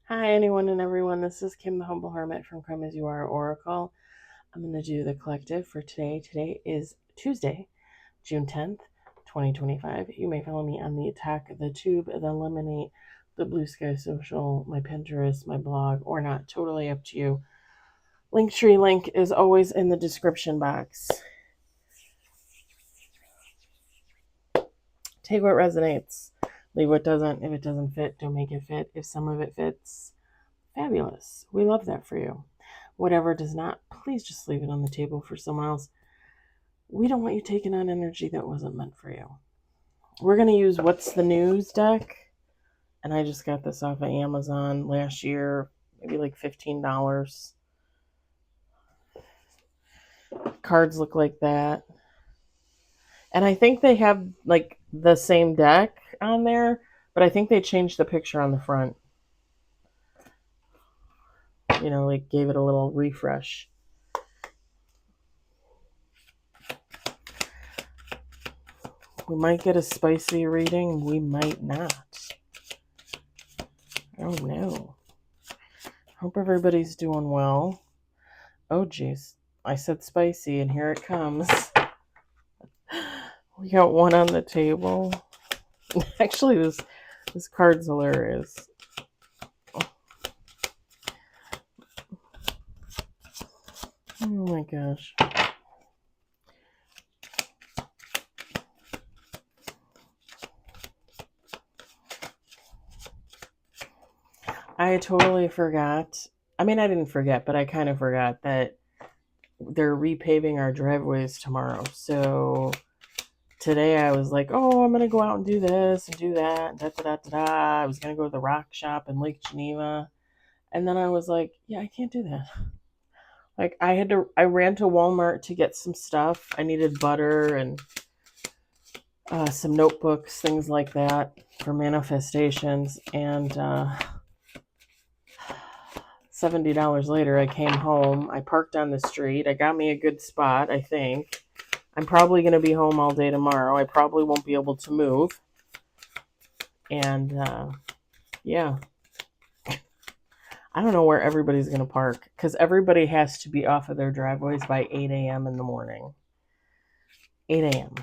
Hi, anyone and everyone. This is Kim, the Humble Hermit from Come As You Are Oracle. I'm going to do the collective for today. Today is Tuesday, June 10th, 2025. You may follow me on the Attack, the Tube, the Lemonade, the Blue Sky Social, my Pinterest, my blog, or not. Totally up to you. Linktree link is always in the description box. Take what resonates. Leave what doesn't. If it doesn't fit, don't make it fit. If some of it fits, fabulous. We love that for you. Whatever does not, please just leave it on the table for someone else. We don't want you taking on energy that wasn't meant for you. We're going to use What's the News deck. And I just got this off of Amazon last year, maybe like $15. Cards look like that. And I think they have like the same deck on there, but I think they changed the picture on the front. Like gave it a little refresh. We might get a spicy reading. We might not. I don't know. Hope everybody's doing well. Oh, geez. I said spicy, and here it comes. We got one on the table. Actually, this card's hilarious. Oh my gosh. I totally forgot. I mean, I didn't forget, but I kind of forgot that they're repaving our driveways tomorrow. So today I was like, oh, I'm going to go out and do this and do that. And da-da-da-da-da. I was going to go to the rock shop in Lake Geneva. And then I was like, yeah, I can't do that. Like I ran to Walmart to get some stuff. I needed butter and some notebooks, things like that for manifestations. And $70 later, I came home. I parked on the street. I got me a good spot, I think. I'm probably going to be home all day tomorrow. I probably won't be able to move. And yeah. I don't know where everybody's going to park because everybody has to be off of their driveways by 8 a.m. in the morning. 8 a.m.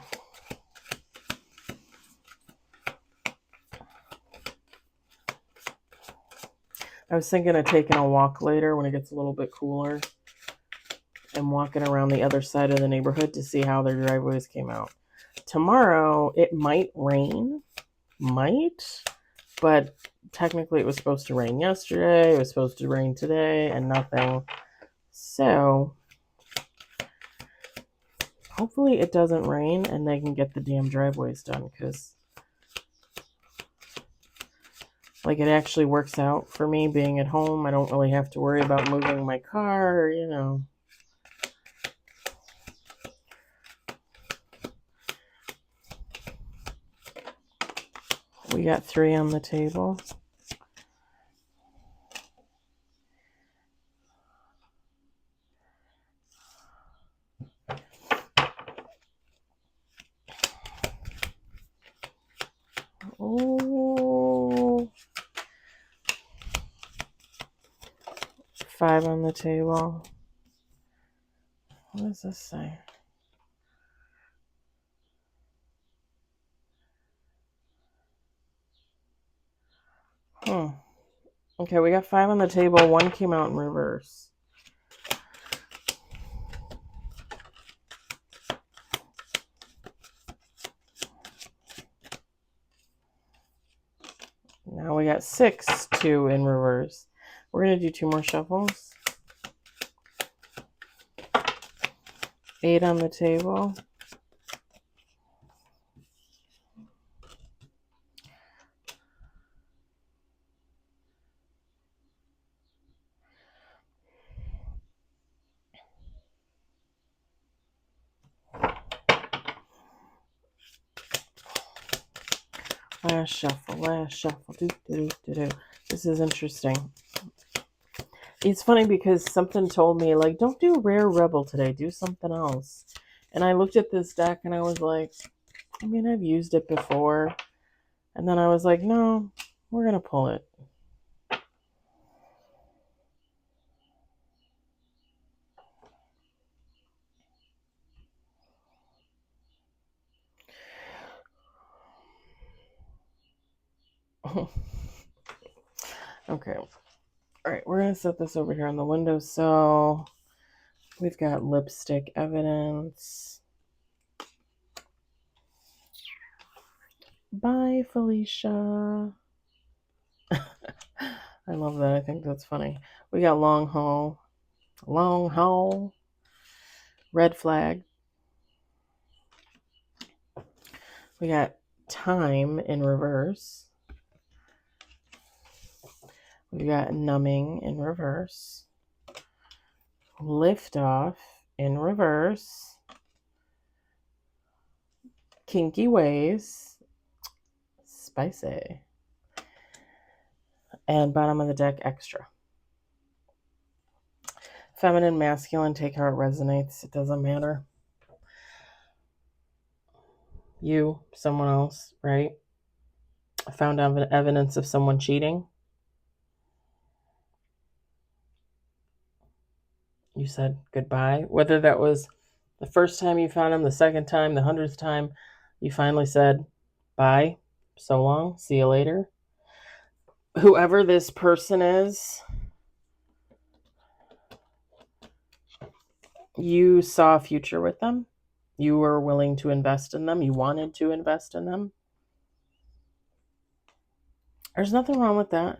I was thinking of taking a walk later when it gets a little bit cooler and walking around the other side of the neighborhood to see how their driveways came out. Tomorrow, it might rain. But technically it was supposed to rain yesterday. It was supposed to rain today and nothing. So hopefully it doesn't rain and they can get the damn driveways done because like it actually works out for me being at home. I don't really have to worry about moving my car, We got 3 on the table. Oh, 5 on the table. What does this say? Okay, we got 5 on the table. 1 came out in reverse. Now we got 6, 2 in reverse. We're going to do 2 more shuffles. 8 on the table. Last shuffle. Do. This is interesting. It's funny because something told me, like, don't do Rare Rebel today. Do something else. And I looked at this deck and I was like, I mean, I've used it before. And then I was like, no, we're going to pull it. Okay. All right, we're going to set this over here on the windowsill. We've got lipstick evidence. Bye, Felicia. I love that. I think that's funny. We got long haul, red flag. We got time in reverse. We got numbing in reverse. Liftoff in reverse. Kinky ways. Spicy. And bottom of the deck, extra. Feminine, masculine, take how it resonates. It doesn't matter. You, someone else, right? Found evidence of someone cheating. You said goodbye. Whether that was the first time you found him, the second time, the 100th time, you finally said bye, so long, see you later. Whoever this person is, you saw a future with them. You were willing to invest in them. You wanted to invest in them. There's nothing wrong with that.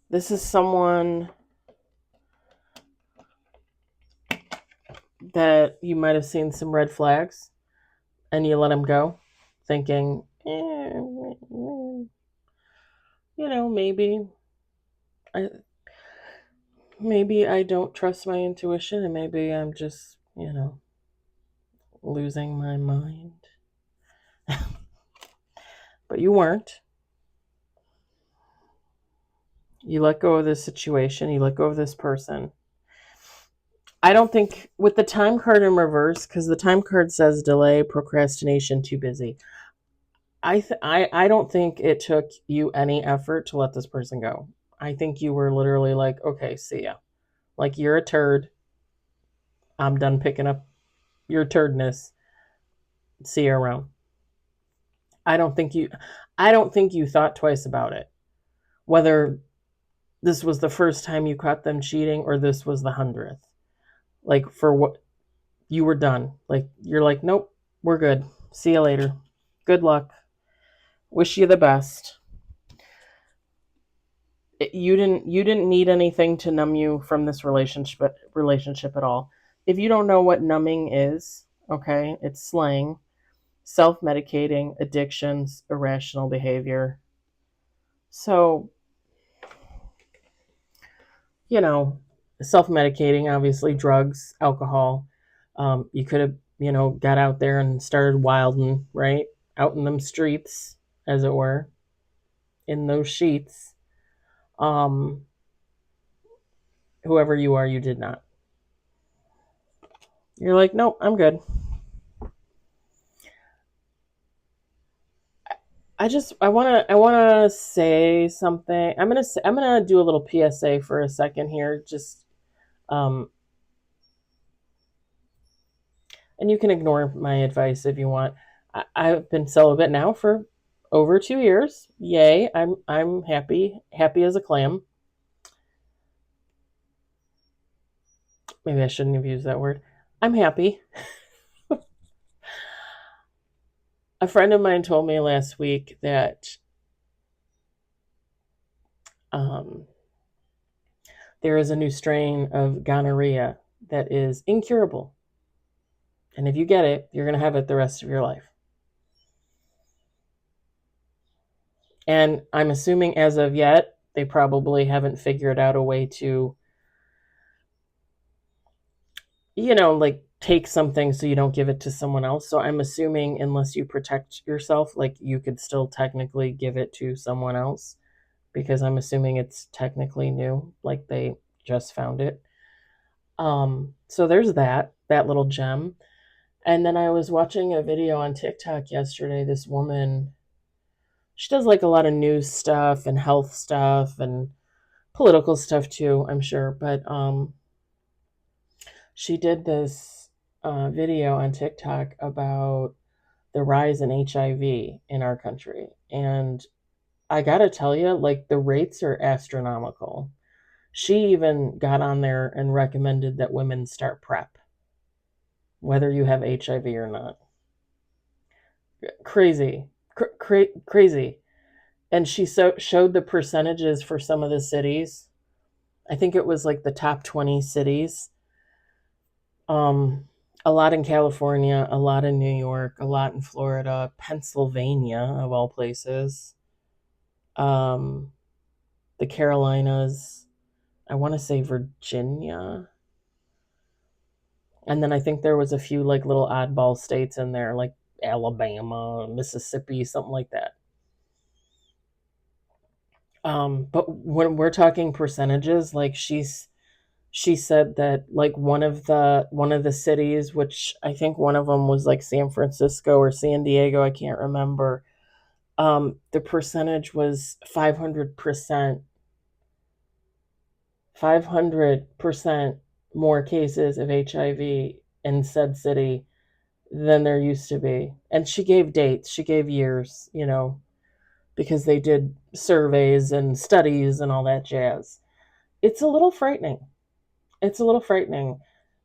This is someone that you might have seen some red flags and you let him go thinking, maybe I don't trust my intuition and maybe I'm just, losing my mind. But you weren't. You let go of this situation. You let go of this person. I don't think with the time card in reverse, because the time card says delay, procrastination, too busy. I don't think it took you any effort to let this person go. I think you were literally like, okay, see ya. Like, you're a turd. I'm done picking up your turdness. See you around. I don't think you thought twice about it. Whether this was the first time you caught them cheating or this was the 100th. Like, for what you were done. Like, you're like, nope, we're good. See you later. Good luck. Wish you the best. You didn't need anything to numb you from this relationship at all. If you don't know what numbing is, okay, it's slang, self-medicating, addictions, irrational behavior. So, self-medicating, obviously, drugs, alcohol. You could have, got out there and started wilding, right? Out in them streets, as it were, in those sheets. Whoever you are, you did not. You're like, nope, I'm good. I wanna say something. I'm gonna do a little PSA for a second here, just and you can ignore my advice if you want. I've been celibate now for over 2 years. Yay! I'm happy as a clam. Maybe I shouldn't have used that word. I'm happy. A friend of mine told me last week that there is a new strain of gonorrhea that is incurable. And if you get it, you're going to have it the rest of your life. And I'm assuming as of yet, they probably haven't figured out a way to, like take something so you don't give it to someone else. So I'm assuming unless you protect yourself, like you could still technically give it to someone else because I'm assuming it's technically new, like they just found it. So there's that little gem. And then I was watching a video on TikTok yesterday. This woman, she does like a lot of news stuff and health stuff and political stuff too, I'm sure. But she did this video on TikTok about the rise in HIV in our country. And I gotta tell you, like, the rates are astronomical. She even got on there and recommended that women start PrEP, whether you have HIV or not. Crazy. Crazy. And she showed the percentages for some of the cities. I think it was like the top 20 cities. A lot in California, a lot in New York, a lot in Florida, Pennsylvania, of all places, um, the Carolinas, I want to say Virginia. And then I think there was a few like little oddball states in there, like Alabama, Mississippi, something like that. But when we're talking percentages, like she said that like one of the cities, which I think one of them was like San Francisco or San Diego, I can't remember. The percentage was 500%, 500% more cases of HIV in said city than there used to be. And she gave dates, she gave years, because they did surveys and studies and all that jazz. It's a little frightening. It's a little frightening.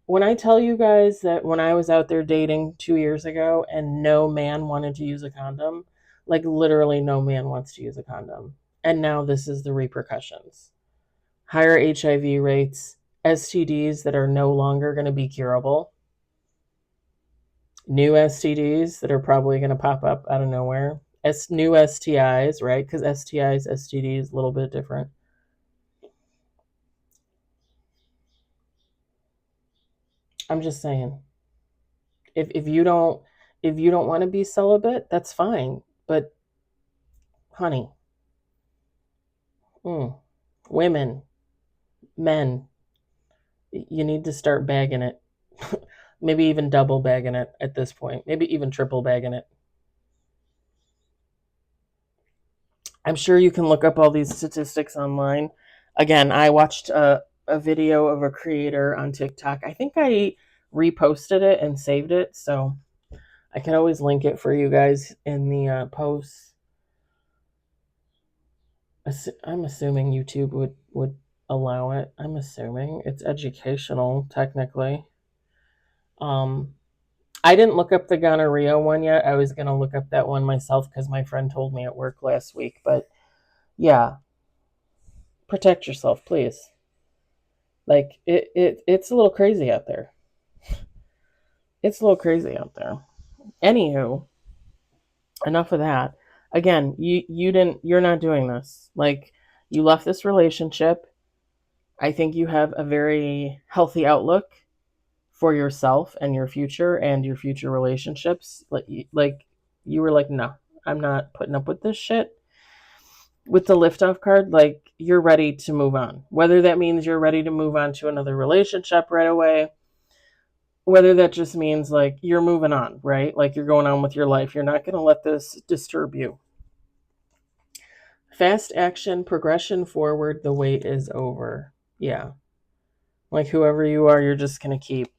When I tell you guys that when I was out there dating 2 years ago and no man wanted to use a condom, like literally no man wants to use a condom. And now this is the repercussions. Higher HIV rates, STDs that are no longer going to be curable, new STDs that are probably going to pop up out of nowhere, new STIs, right? Because STIs, STDs, a little bit different. I'm just saying, if you don't want to be celibate, that's fine. But honey, women, men, you need to start bagging it. Maybe even double bagging it at this point. Maybe even triple bagging it. I'm sure you can look up all these statistics online. Again, I watched a video of a creator on TikTok. I think I reposted it and saved it, so I can always link it for you guys in the posts. I'm assuming YouTube would allow it. I'm assuming it's educational, technically. I didn't look up the gonorrhea one yet. I was gonna look up that one myself because my friend told me at work last week. But yeah, protect yourself, please. Like it's a little crazy out there. It's a little crazy out there. Anywho, enough of that. Again, you're not doing this. Like, you left this relationship. I think you have a very healthy outlook for yourself and your future relationships. Like you were like, no, I'm not putting up with this shit. With the liftoff card, like, you're ready to move on. Whether that means you're ready to move on to another relationship right away, whether that just means like you're moving on, right? Like, you're going on with your life. You're not going to let this disturb you. Fast action, progression forward, the wait is over. Yeah. Like, whoever you are, you're just going to keep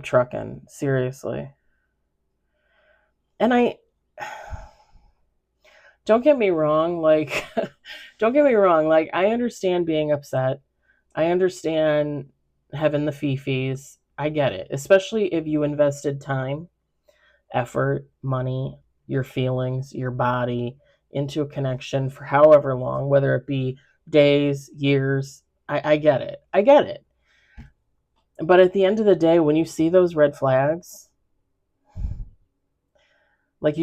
trucking, seriously. And don't get me wrong, like I understand being upset. I understand having the fee-fees. I get it, especially if you invested time, effort, money, your feelings, your body into a connection for however long, whether it be days, years. I get it. I get it. But at the end of the day, when you see those red flags, like,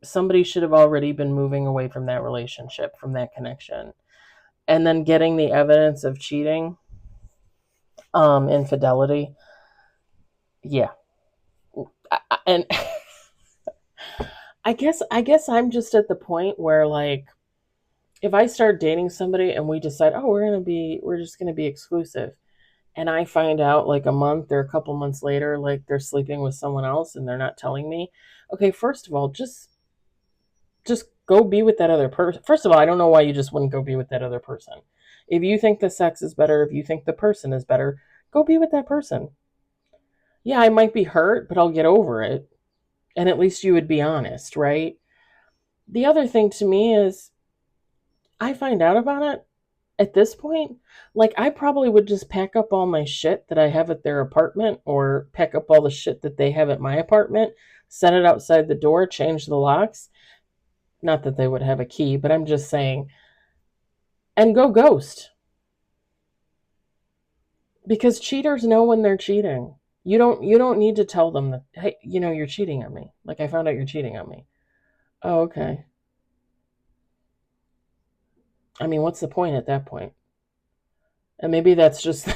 somebody should have already been moving away from that relationship, from that connection. And then getting the evidence of cheating, infidelity. Yeah. And I guess I'm just at the point where, like, if I start dating somebody and we decide, oh, we're just gonna be exclusive, and I find out like a month or a couple months later, like, they're sleeping with someone else and they're not telling me, okay, first of all, just go be with that other person. First of all, I don't know why you just wouldn't go be with that other person. If you think the sex is better, if you think the person is better, go be with that person. Yeah, I might be hurt, but I'll get over it. And at least you would be honest, right? The other thing to me is I find out about it at this point, like I probably would just pack up all my shit that I have at their apartment or pack up all the shit that they have at my apartment, set it outside the door, change the locks. Not that they would have a key, but I'm just saying, and go ghost. Because cheaters know when they're cheating. You don't need to tell them that, hey, you're cheating on me. Like I found out you're cheating on me. Oh, okay. I mean, what's the point at that point? And maybe that's just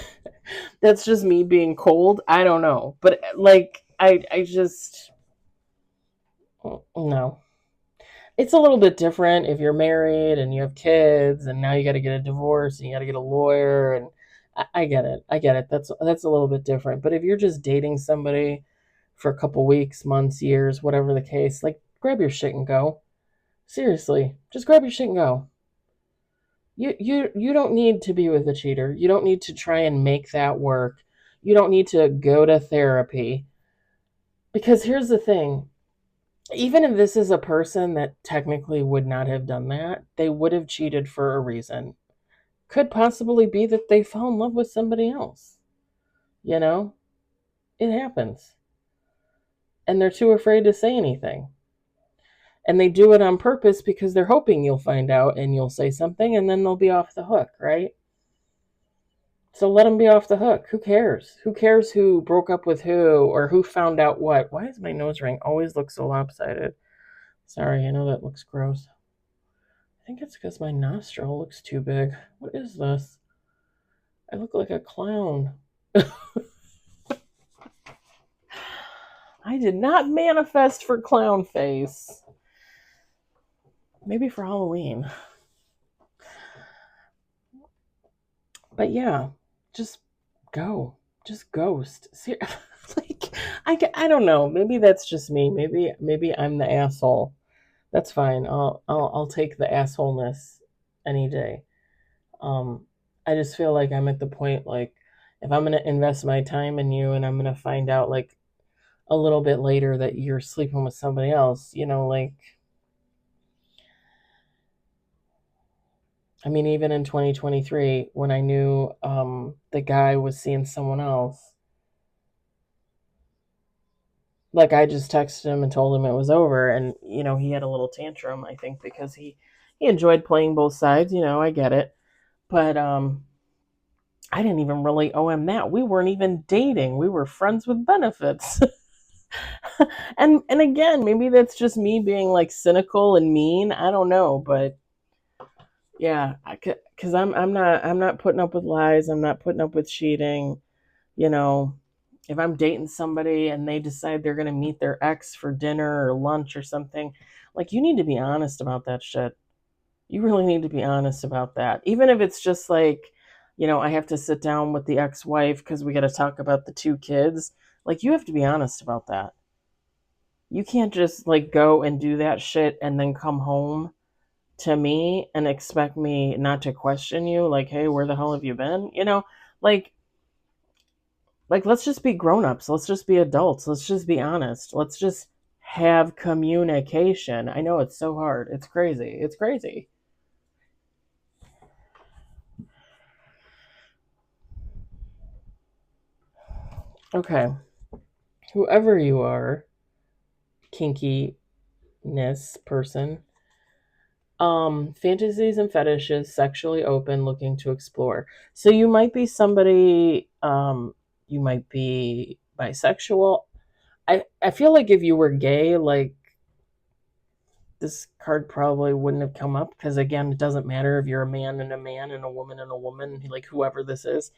that's just me being cold. I don't know. But like I just no. It's a little bit different if you're married and you have kids and now you got to get a divorce and you got to get a lawyer and I get it. I get it. That's a little bit different. But if you're just dating somebody for a couple weeks, months, years, whatever the case, like grab your shit and go. Seriously, just grab your shit and go. You don't need to be with a cheater. You don't need to try and make that work. You don't need to go to therapy. Because here's the thing, even if this is a person that technically would not have done that, they would have cheated for a reason. Could possibly be that they fell in love with somebody else. You know, it happens. And they're too afraid to say anything. And they do it on purpose because they're hoping you'll find out and you'll say something and then they'll be off the hook, right? So let them be off the hook. Who cares? Who cares who broke up with who or who found out what? Why does my nose ring always look so lopsided? Sorry, I know that looks gross. I think it's because my nostril looks too big. What is this? I look like a clown. I did not manifest for clown face. Maybe for Halloween. But yeah, just go. Just ghost. Like I don't know. Maybe that's just me. Maybe I'm the asshole. That's fine. I'll take the assholeness any day. Um, I just feel like I'm at the point like if I'm gonna invest my time in you and I'm gonna find out like a little bit later that you're sleeping with somebody else, like I mean even in 2023 when I knew the guy was seeing someone else, like I just texted him and told him it was over and he had a little tantrum I think because he enjoyed playing both sides, I get it. But I didn't even really owe him that. We weren't even dating. We were friends with benefits. And again, maybe that's just me being like cynical and mean. I don't know, but yeah, because I'm not putting up with lies. I'm not putting up with cheating. You know, if I'm dating somebody and they decide they're gonna meet their ex for dinner or lunch or something, like you need to be honest about that shit. You really need to be honest about that. Even if it's just like, I have to sit down with the ex-wife because we got to talk about the two kids. Like you have to be honest about that. You can't just like go and do that shit and then come home to me and expect me not to question you like, "Hey, where the hell have you been?" Like let's just be grown-ups. Let's just be adults. Let's just be honest. Let's just have communication. I know it's so hard. It's crazy. It's crazy. Okay. Whoever you are, kinkiness person, fantasies and fetishes, sexually open, looking to explore. So you might be somebody, you might be bisexual. I feel like if you were gay, like this card probably wouldn't have come up because again, it doesn't matter if you're a man and a man and a woman and a woman, like whoever this is.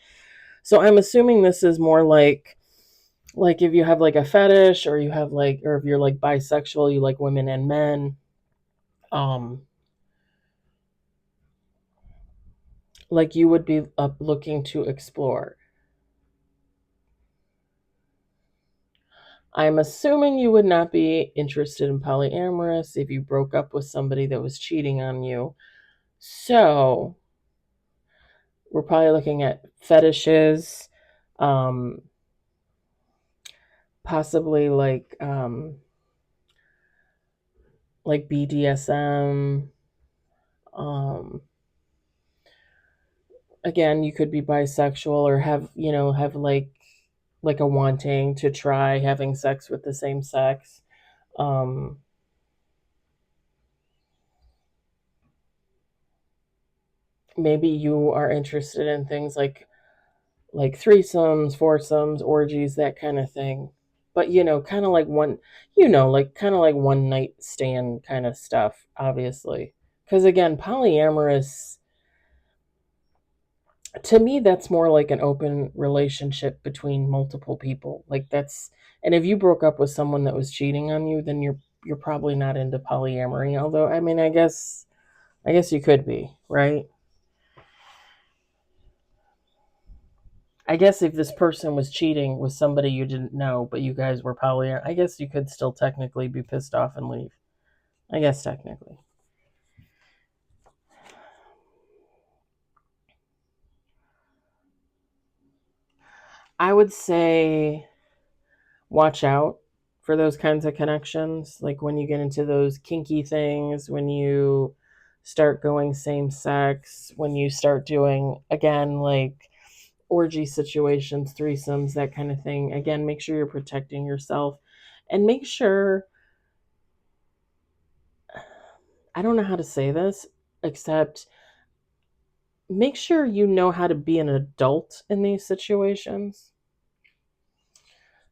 So I'm assuming this is more like if you have like a fetish or you have like or if you're like bisexual, you like women and men. Um like you would be looking to explore. I'm assuming you would not be interested in polyamorous if you broke up with somebody that was cheating on you. So we're probably looking at fetishes, um, possibly like like BDSM. Um, Again, you could be bisexual or have like a wanting to try having sex with the same sex. Um, Maybe you are interested in things like threesomes, foursomes, orgies, that kind of thing. But kind of like kind of like one night stand kind of stuff, obviously. Because again, polyamorous, to me, that's more like an open relationship between multiple people. And if you broke up with someone that was cheating on you, then you're probably not into polyamory. Although, I mean, I guess you could be, right? I guess if this person was cheating with somebody you didn't know, but you guys were I guess you could still technically be pissed off and leave. I guess technically. I would say watch out for those kinds of connections. Like when you get into those kinky things, when you start going same sex, when you start doing, again, like orgy situations, threesomes, that kind of thing. Again, make sure you're protecting yourself and make sure, I don't know how to say this, except make sure you know how to be an adult in these situations.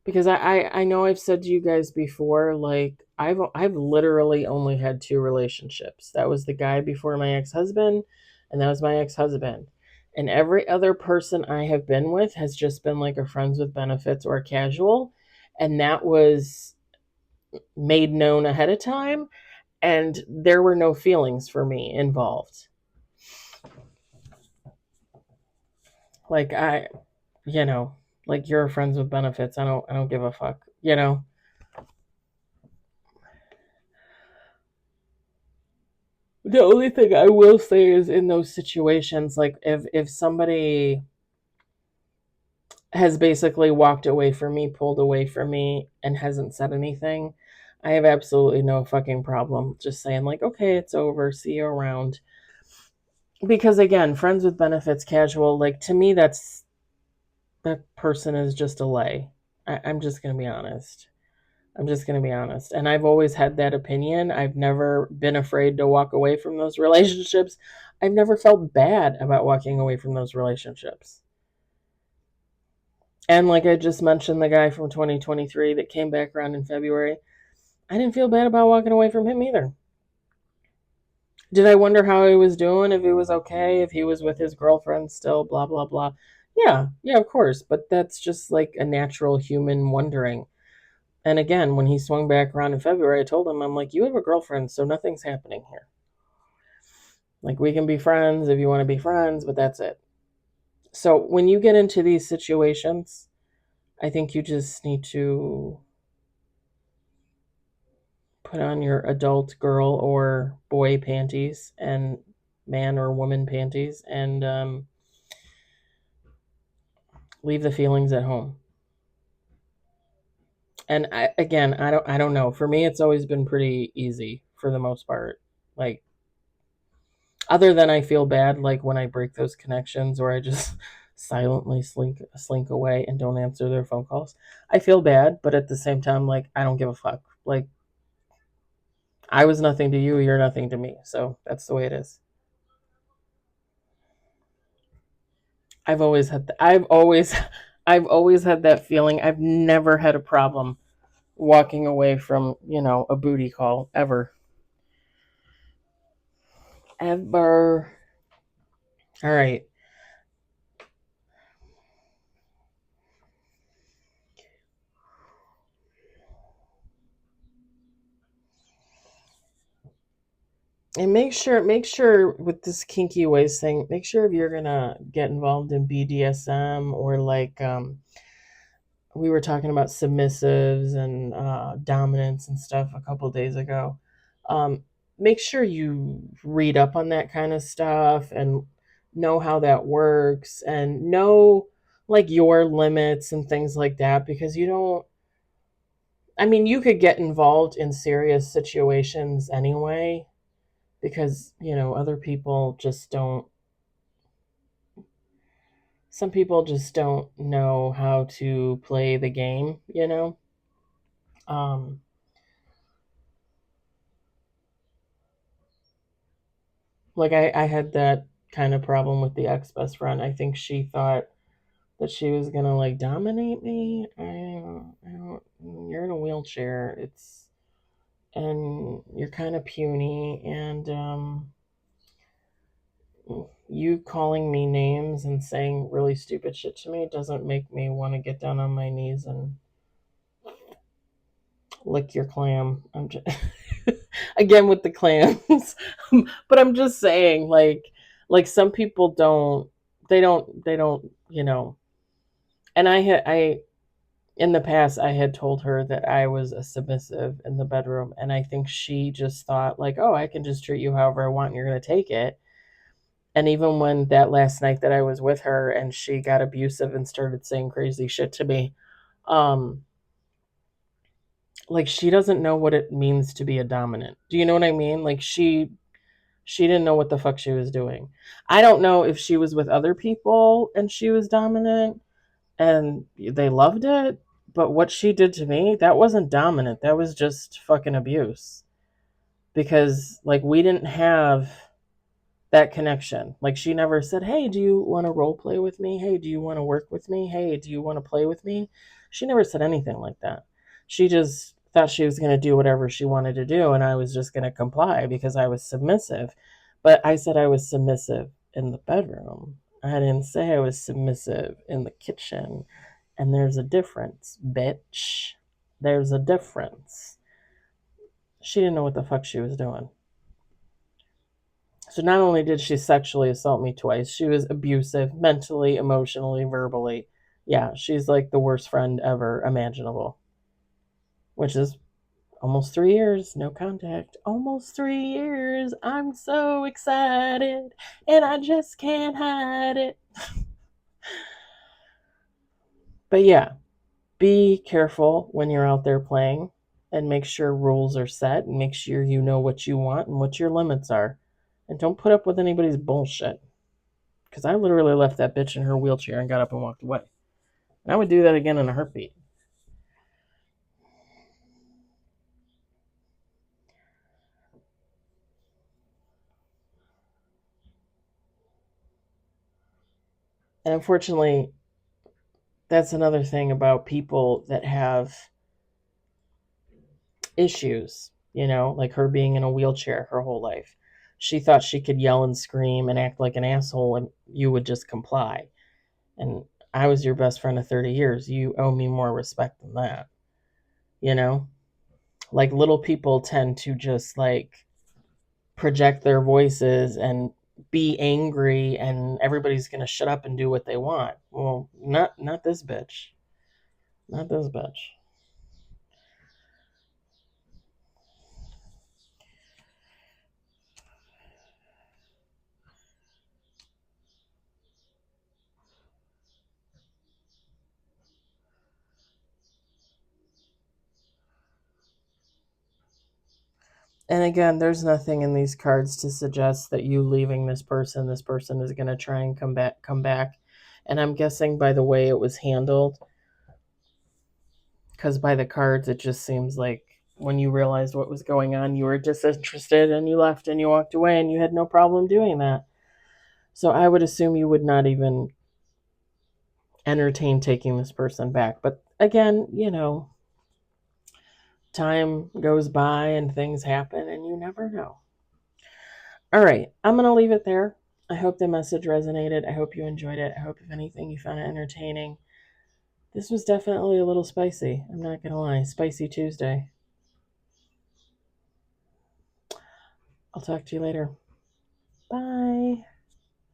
Because I know I've said to you guys before, like I've literally only had two relationships. That was the guy before my ex-husband, and that was my ex-husband. And every other person I have been with has just been like a friends with benefits or casual, and that was made known ahead of time, and there were no feelings for me involved. Like you know, like you're friends with benefits. I don't give a fuck. The only thing I will say is in those situations, like if somebody has basically walked away from me, pulled away from me, and hasn't said anything, I have absolutely no fucking problem just saying like, okay, it's over, see you around. Because again, friends with benefits, casual, like to me, that person is just a lay. I'm just gonna be honest. I'm just going to be honest. And I've always had that opinion. I've never been afraid to walk away from those relationships. I've never felt bad about walking away from those relationships. And like I just mentioned, the guy from 2023 that came back around in February, I didn't feel bad about walking away from him either. Did I wonder how he was doing, if he was okay, if he was with his girlfriend still, blah, blah, blah? Yeah, yeah, of course. But that's just like a natural human wondering. And again, when he swung back around in February, I told him, I'm like, you have a girlfriend, so nothing's happening here. Like, we can be friends if you want to be friends, but that's it. So when you get into these situations, I think you just need to put on your adult girl or boy panties and man or woman panties and leave the feelings at home. And I don't know. For me, it's always been pretty easy for the most part. Like, other than I feel bad, like when I break those connections or I just silently slink away and don't answer their phone calls. I feel bad, but at the same time, like I don't give a fuck. Like I was nothing to you, you're nothing to me. So that's the way it is. I've always had that feeling. I've never had a problem walking away from, a booty call ever. Ever. All right. And make sure with this kinky ways thing, make sure if you're gonna get involved in BDSM or like we were talking about submissives and dominance and stuff a couple days ago. Um, Make sure you read up on that kind of stuff and know how that works and know like your limits and things like that because you don't. I mean, you could get involved in serious situations anyway because, other people just don't, some people just don't know how to play the game. Um, like I had that kind of problem with the ex best friend. I think she thought that she was gonna like dominate me. I don't, you're in a wheelchair. And you're kind of puny, and you calling me names and saying really stupid shit to me doesn't make me want to get down on my knees and lick your clam. I'm just again with the clams, but I'm just saying, like some people don't, they don't, And I in the past I had told her that I was a submissive in the bedroom, and I think she just thought like, oh, I can just treat you however I want, and you're gonna take it. And even when that last night that I was with her and she got abusive and started saying crazy shit to me, um, like she doesn't know what it means to be a dominant. Do you know what I mean? Like she didn't know what the fuck she was doing. I don't know if she was with other people and she was dominant and they loved it, but what she did to me, that wasn't dominant. That was just fucking abuse. Because like we didn't have that connection. Like she never said, "Hey, do you want to role play with me? Hey, do you want to work with me? Hey, do you want to play with me?" She never said anything like that. She just thought she was going to do whatever she wanted to do, and I was just going to comply because I was submissive. But I said I was submissive in the bedroom. I didn't say I was submissive in the kitchen. And there's a difference, bitch. There's a difference. She didn't know what the fuck she was doing. So not only did she sexually assault me twice, she was abusive mentally, emotionally, verbally. Yeah, she's like the worst friend ever imaginable. Which is almost 3 years, no contact. Almost 3 years. I'm so excited and I just can't hide it. But yeah, be careful when you're out there playing and make sure rules are set and make sure you know what you want and what your limits are. And don't put up with anybody's bullshit. Because I literally left that bitch in her wheelchair and got up and walked away. And I would do that again in a heartbeat. And unfortunately, that's another thing about people that have issues, like her being in a wheelchair her whole life. She thought she could yell and scream and act like an asshole and you would just comply. And I was your best friend of 30 years. You owe me more respect than that. You know? Like little people tend to just like project their voices and be angry and everybody's going to shut up and do what they want. Well, not this bitch. Not this bitch. And again, there's nothing in these cards to suggest that you leaving this person is going to try and come back. And I'm guessing by the way it was handled, because by the cards, it just seems like when you realized what was going on, you were disinterested and you left and you walked away and you had no problem doing that. So I would assume you would not even entertain taking this person back. But again, time goes by and things happen and you never know. All right, I'm going to leave it there. I hope the message resonated. I hope you enjoyed it. I hope, if anything, you found it entertaining. This was definitely a little spicy. I'm not going to lie. Spicy Tuesday. I'll talk to you later. Bye.